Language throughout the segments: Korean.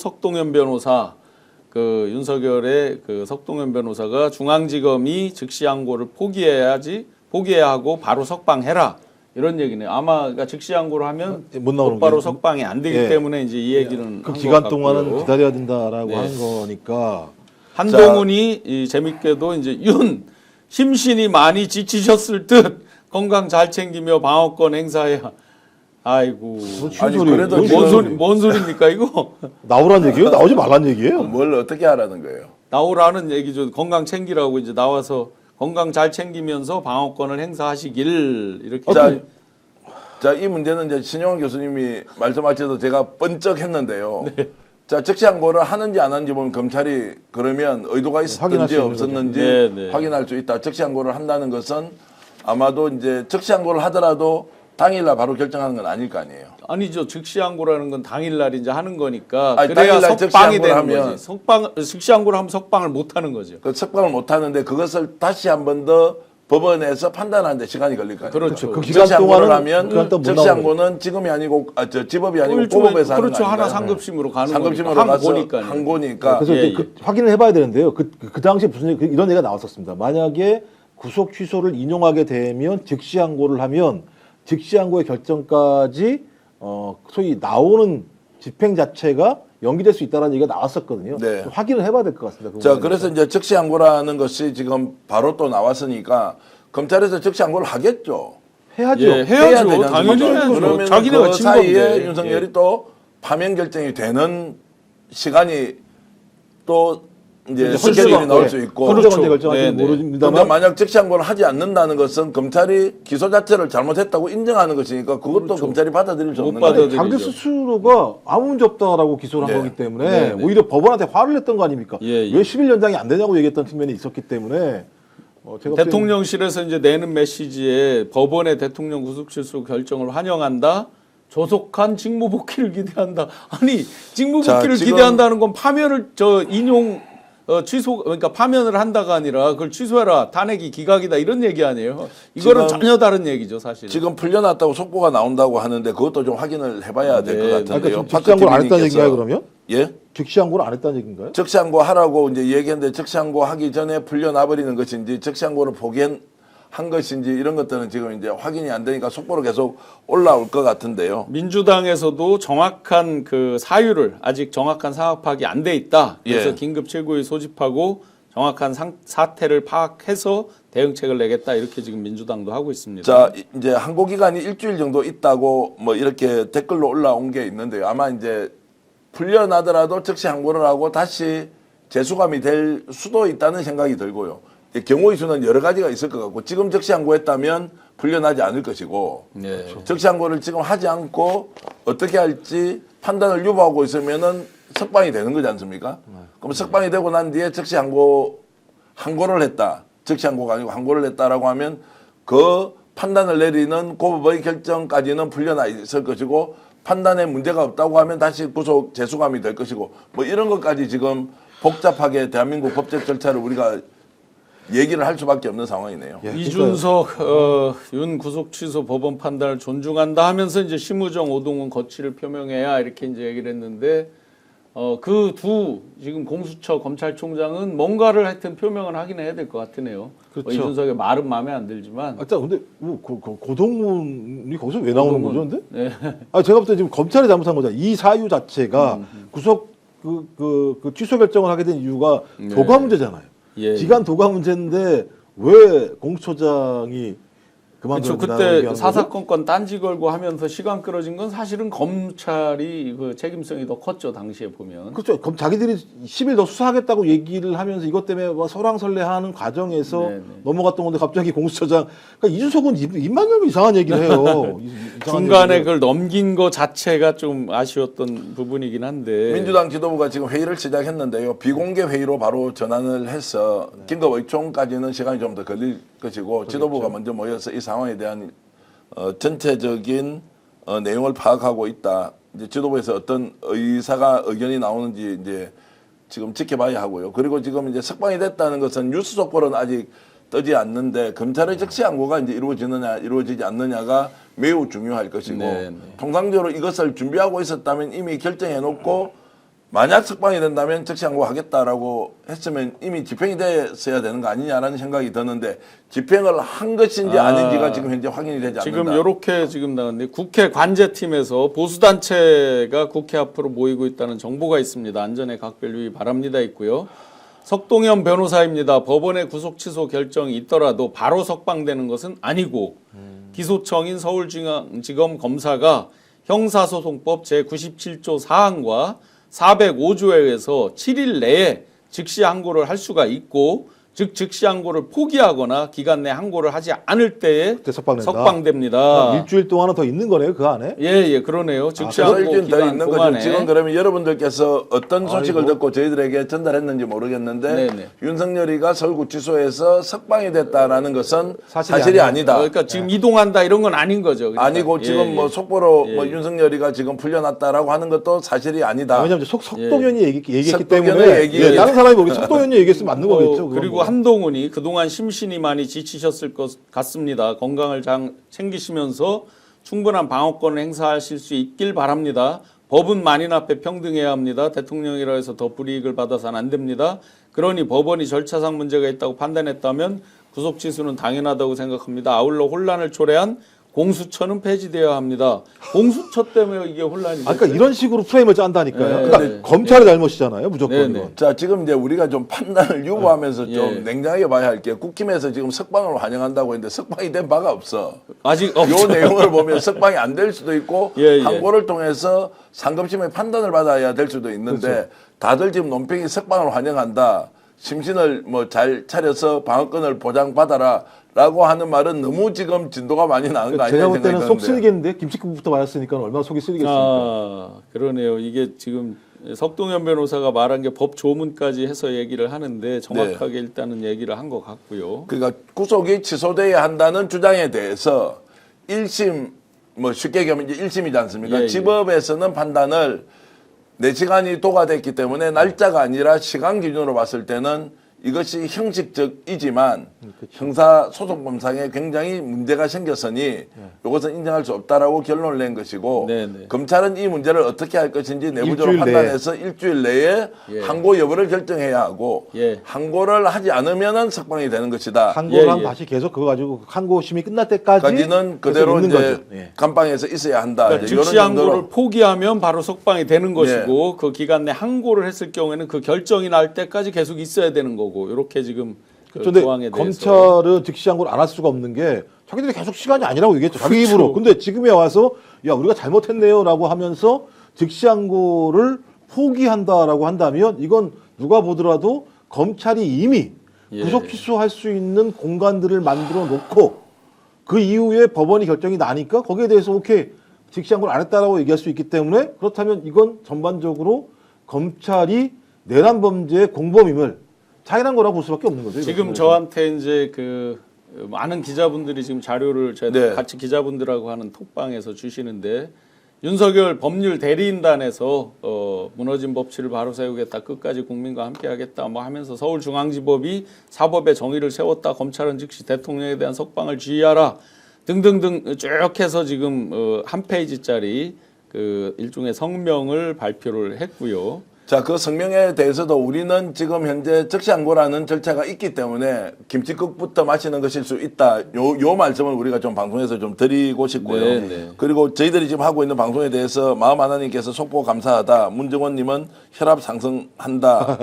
석동현 변호사, 그 윤석열의 그 석동현 변호사가 중앙지검이 즉시 항고를 포기해야 하고 바로 석방해라. 이런 얘기네요. 아마 그러니까 즉시 항고를 하면 못 나오는 곧바로 게. 석방이 안 되기 예. 때문에 이제 이 얘기는 그 한 기간 것 동안은 같고요. 기다려야 된다라고 네. 하는 거니까. 한동훈이 이 재밌게도 이제 힘신이 많이 지치셨을 듯 건강 잘 챙기며 방어권 행사해야. 아이고. 아니, 그래도 뭔 소리입니까 이거? 나오란 얘기예요? 나오지 말란 얘기예요? 뭘 어떻게 하라는 거예요? 나오라는 얘기죠. 건강 챙기라고 이제 나와서 건강 잘 챙기면서 방어권을 행사하시길 이렇게. 자, 이 문제는 이제 신용환 교수님이 말씀하셔도 제가 번쩍했는데요. 자, 즉시항고를 하는지 안 하는지 보면 검찰이 그러면 의도가 확인할 있었는지 수 있는 없었는지 네, 네. 확인할 수 있다. 즉시항고를 한다는 것은 아마도 이제 즉시항고를 하더라도 당일날 바로 결정하는 건 아닐 거 아니에요. 아니죠. 즉시 항고라는 건 당일날 이제 하는 거니까. 아니, 그래야 당일날 즉시 석방이 항고를 되는 하면 거지. 즉시 항고를 하면 석방을 못 하는 거죠. 그 석방을 못 하는데 그것을 다시 한 번 더 법원에서 판단하는데 시간이 걸릴 거 아니에요. 그렇죠. 그 기간 즉시항고를 동안은 하면 그 기간 동안 못 즉시항고는 지금이 아니고 집업이 아니고 일종의- 고법에서 하는 그렇죠. 거 하나 아닌가요? 상급심으로 가는 상급심으로 거니까. 가서 항고니까요. 항고니까 그래서 예, 이제 그 확인을 해봐야 되는데요. 그 당시에 무슨 이런 얘기가 나왔었습니다. 만약에 구속 취소를 인용하게 되면 즉시 항고를 하면 즉시 항고의 결정까지 소위 나오는 집행 자체가 연기될 수 있다는 얘기가 나왔었거든요. 네. 좀 확인을 해봐야 될 것 같습니다. 그 자, 부분에 그래서 이제 즉시항고라는 것이 지금 바로 또 나왔으니까 검찰에서 즉시항고를 하겠죠. 해야죠. 예, 해야죠. 되지 당연히 않습니까? 해야죠. 그러면 자기네가 그 친 사이에 건데. 윤석열이 예. 또 파면 결정이 되는 시간이 또 이제 이제 스케줄이 나올 네. 수 있고. 언제 그렇죠. 결정할지는 네, 네. 모릅니다만 그러니까 만약 즉시항고를 하지 않는다는 것은 검찰이 기소 자체를 잘못했다고 인정하는 것이니까 그것도 그렇죠. 검찰이 받아들일 수 못 없는 받아들이죠. 거예요. 자기 스스로가 아무 문제 없다라고 기소를 한 네. 거기 때문에 네, 네. 오히려 법원한테 화를 냈던 거 아닙니까? 예, 예. 왜 10일 연장이 안 되냐고 얘기했던 측면이 있었기 때문에 제가 대통령실에서 이제 내는 메시지에 법원의 대통령 구속 취소 결정을 환영한다. 조속한 직무복귀를 기대한다. 아니 직무복귀를 자, 지금- 기대한다는 건 파면을 취소 그러니까 파면을 한다가 아니라 그걸 취소해라 탄핵이 기각이다 이런 얘기 아니에요. 이거는 지금- 전혀 다른 얘기죠 사실. 지금 풀려났다고 속보가 나온다고 하는데 그것도 좀 확인을 해봐야 될 것 네. 같은데요. 그러니까 즉시 항고를 안 했다는 얘기인가요 그러면? 예? 즉시 항고를 안 했다는 얘기인가요? 즉시항고 하라고 이제 얘기했는데 즉시항고 하기 전에 풀려나버리는 것인지 즉시항고를 포기한 것인지 이런 것들은 지금 이제 확인이 안 되니까 속보로 계속 올라올 것 같은데요. 민주당에서도 정확한 그 사유를 아직 정확한 상황 파악이 안 돼 있다. 그래서 예. 긴급 최고위 소집하고 정확한 사태를 파악해서 대응책을 내겠다 이렇게 지금 민주당도 하고 있습니다. 자, 이제 항고 기간이 일주일 정도 있다고 뭐 이렇게 댓글로 올라온 게 있는데요. 아마 이제 풀려나더라도 즉시 항고를 하고 다시 재수감이 될 수도 있다는 생각이 들고요. 경우의 수는 여러 가지가 있을 것 같고 지금 즉시 항고했다면 풀려나지 않을 것이고 네. 즉시 항고를 지금 하지 않고 어떻게 할지 판단을 유보하고 있으면은 석방이 되는 거지 않습니까? 그럼 석방이 되고 난 뒤에 즉시 항고를 했다. 즉시 항고가 아니고 항고를 했다라고 하면 그 판단을 내리는 고법의 결정까지는 풀려나 있을 것이고 판단에 문제가 없다고 하면 다시 구속 재수감이 될 것이고 뭐 이런 것까지 지금 복잡하게 대한민국 법적 절차를 우리가 얘기를 할 수밖에 없는 상황이네요. 예, 이준석 윤 구속 취소 법원 판단을 존중한다 하면서 이제 심우정 오동훈 거취를 표명해야 이렇게 이제 얘기를 했는데 그 두 지금 공수처 검찰총장은 뭔가를 하여튼 표명을 하긴 해야 될 것 같으네요. 그렇죠. 이준석의 말은 마음에 안 들지만. 자, 근데 고동문이 거기서 왜 나오는 거죠, 근데? 네. 제가 볼 때 지금 검찰이 잘못한 거잖아요. 이 사유 자체가 구속 그 취소 결정을 하게 된 이유가 네. 도가 문제잖아요. 예. 기간 도가 문제인데 왜 공수처장이 그렇죠. 그만두는 그때 사사건건 딴지 걸고 하면서 시간 끌어진 건 사실은 검찰이 그 책임성이 더 컸죠. 당시에 보면. 그렇죠. 그럼 자기들이 10일 더 수사하겠다고 얘기를 하면서 이것 때문에 막 설왕설래하는 과정에서 네네. 넘어갔던 건데 갑자기 공수처장 그러니까 이준석은 입만 열면 이상한 얘기를 해요. 이상한 중간에 얘기를. 그걸 넘긴 거 자체가 좀 아쉬웠던 부분이긴 한데. 민주당 지도부가 지금 회의를 시작했는데요. 비공개 회의로 바로 전환을 해서 긴급 의총까지는 시간이 좀 더 걸릴 것이고 지도부가 먼저 모여서 이 상황에 대한 전체적인 내용을 파악하고 있다. 이제 지도부에서 어떤 의견이 나오는지 이제 지금 지켜봐야 하고요. 그리고 지금 이제 석방이 됐다는 것은 뉴스 속보는 아직 뜨지 않는데 검찰의 즉시 항고가 이제 이루어지느냐 이루어지지 않느냐가 매우 중요할 것이고 네, 네. 통상적으로 이것을 준비하고 있었다면 이미 결정해 놓고 만약 석방이 된다면 즉시 항고하겠다라고 했으면 이미 집행이 됐어야 되는 거 아니냐라는 생각이 드는데 집행을 한 것인지 아닌지가 지금 현재 확인이 되지 않는다. 지금 이렇게 지금 나왔는데 국회 관제팀에서 보수단체가 국회 앞으로 모이고 있다는 정보가 있습니다. 안전에 각별 유의 바랍니다 있고요. 석동현 변호사입니다. 법원의 구속 취소 결정이 있더라도 바로 석방되는 것은 아니고 기소청인 서울중앙지검 검사가 형사소송법 제97조 4항과 405조에 의해서 7일 내에 즉시 항고를 할 수가 있고 즉 즉시 항고를 포기하거나 기간 내 항고를 하지 않을 때에 그때 석방된다. 석방됩니다. 일주일 동안은 더 있는 거네요, 그 안에. 예, 그러네요. 즉시 그래서 항고 일주일 더 기간 있는 거죠. 동안에 지금 그러면 여러분들께서 어떤 소식을 아이고. 듣고 저희들에게 전달했는지 모르겠는데 네네. 윤석열이가 서울구치소에서 석방이 됐다라는 것은 사실이 사실이 아니야. 아니다. 그러니까 지금 이동한다 이런 건 아닌 거죠. 그러니까. 아니고 지금 예, 뭐 예. 속보로 예, 뭐 예. 윤석열이가 지금 풀려났다라고 하는 것도 사실이 아니다. 왜냐하면 석동현이 얘기했기 석동현의 때문에 얘기. 다른 사람이 모르게 석동현이 얘기했으면 맞는 거겠죠. 그건 그리고 뭐. 한동훈이 그동안 심신이 많이 지치셨을 것 같습니다. 건강을 챙기시면서 충분한 방어권을 행사하실 수 있길 바랍니다. 법은 만인 앞에 평등해야 합니다. 대통령이라 해서 더 불이익을 받아서는 안 됩니다. 그러니 법원이 절차상 문제가 있다고 판단했다면 구속 취소는 당연하다고 생각합니다. 아울러 혼란을 초래한 공수처는 폐지되어야 합니다. 공수처 때문에 이게 혼란이 그러니까 이런 식으로 프레임을 짠다니까요. 네, 그러니까 네. 검찰의 잘못이잖아요, 무조건 네, 네. 이건. 자, 지금 이제 우리가 좀 판단을 유보하면서 예. 좀 냉정하게 봐야 할게요. 국힘에서 지금 석방을 환영한다고 했는데 석방이 된 바가 없어. 아직 요 없죠. 내용을 보면 석방이 안 될 수도 있고 예, 예. 항고를 통해서 상급심의 판단을 받아야 될 수도 있는데 그렇죠. 다들 지금 논평이 석방을 환영한다. 심신을 뭐 잘 차려서 방어권을 보장받아라라고 하는 말은 너무 지금 진도가 많이 나는 거 아니냐 제가 볼 생각이 때는 속 드는데. 쓰리겠는데 김치국부터 맞았으니까 얼마나 속이 쓰리겠습니까. 아, 그러네요. 이게 지금 석동현 변호사가 말한 게 법 조문까지 해서 얘기를 하는데 정확하게 네. 일단은 얘기를 한 것 같고요. 그러니까 구속이 취소돼야 한다는 주장에 대해서 1심 뭐 쉽게 얘기하면 이제 1심이지 않습니까? 예, 예. 지법에서는 판단을 4시간이 도과됐기 때문에 날짜가 아니라 시간 기준으로 봤을 때는 이것이 형식적이지만 형사소송법상에 굉장히 문제가 생겼으니 이것은 인정할 수 없다라고 결론을 낸 것이고 네, 네. 검찰은 이 문제를 어떻게 할 것인지 내부적으로 일주일 내에. 판단해서 일주일 내에 예. 항고 여부를 결정해야 하고 예. 항고를 하지 않으면은 석방이 되는 것이다. 항고를 예, 하면 예. 다시 계속 그거 가지고 항고심이 끝날 때까지 까지는 계속 그대로 있는 이제 거죠. 예. 감방에서 있어야 한다. 그러니까 이제 즉시 이런 정도로. 항고를 포기하면 바로 석방이 되는 것이고 그 기간 내 항고를 했을 경우에는 그 결정이 날 때까지 계속 있어야 되는 거고 이렇게 지금 그 그런데 조항에 대해서 검찰은 즉시 항고를 안 할 수가 없는 게 자기들이 계속 시간이 아니라고 얘기했죠. 자기 입으로. 근데 지금에 와서 야 우리가 잘못했네요라고 하면서 즉시 항고를 포기한다라고 한다면 이건 누가 보더라도 검찰이 이미 예. 구속 취소할 수 있는 공간들을 만들어 놓고 그 이후에 법원이 결정이 나니까 거기에 대해서 오케이 즉시 항고를 안 했다라고 얘기할 수 있기 때문에 그렇다면 이건 전반적으로 검찰이 내란 범죄의 공범임을 자인한 거라고 볼 수밖에 없는 거죠. 지금 이것은. 저한테 이제 그 많은 기자분들이 지금 자료를 제가 네. 같이 기자분들하고 하는 톡방에서 주시는데 윤석열 법률 대리인단에서 무너진 법치를 바로 세우겠다, 끝까지 국민과 함께하겠다 뭐 하면서 서울중앙지법이 사법의 정의를 세웠다, 검찰은 즉시 대통령에 대한 석방을 지휘하라 등등등 쭉 해서 지금 한 페이지짜리 그 일종의 성명을 발표를 했고요. 자, 그 성명에 대해서도 우리는 지금 현재 즉시항고라는 절차가 있기 때문에 김치국부터 마시는 것일 수 있다. 요 말씀을 우리가 좀 방송에서 좀 드리고 싶고요. 네, 네. 그리고 저희들이 지금 하고 있는 방송에 대해서 마음 하나님께서 속보 감사하다. 문정원님은 혈압 상승한다.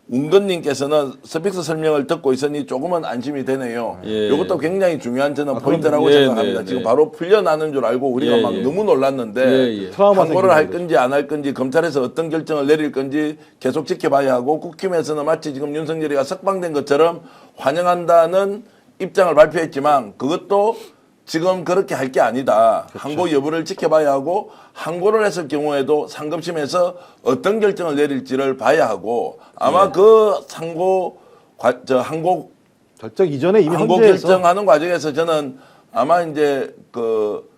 운건님께서는 스픽스 설명을 듣고 있으니 조금은 안심이 되네요. 예. 이것도 굉장히 중요한 저는 포인트라고 그럼요. 예, 생각합니다. 네, 지금 네. 바로 풀려나는 줄 알고 우리가 예, 막 예. 너무 놀랐는데 예, 예. 트라우마 항고를 할 생기는 건지 안 할 건지 검찰에서 어떤 결정을 내릴 건지 계속 지켜봐야 하고 국힘에서는 마치 지금 윤석열이가 석방된 것처럼 환영한다는 입장을 발표했지만 그것도 지금 그렇게 할 게 아니다. 항고 여부를 지켜봐야 하고 항고를 했을 경우에도 상급심에서 어떤 결정을 내릴지를 봐야 하고 아마 그 항고 결정 이전에 이미 항고 헌재에서 결정하는 과정에서 저는 아마 이제 그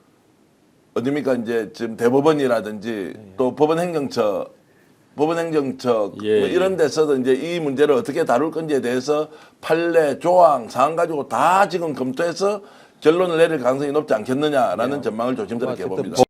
어디입니까 이제 지금 대법원이라든지 또 법원행정처 예, 뭐 이런 데서도 이제 이 문제를 어떻게 다룰 건지에 대해서 판례, 조항, 사항 가지고 다 지금 검토해서 결론을 내릴 가능성이 높지 않겠느냐라는 전망을 조심스럽게 어쨌든 봅니다.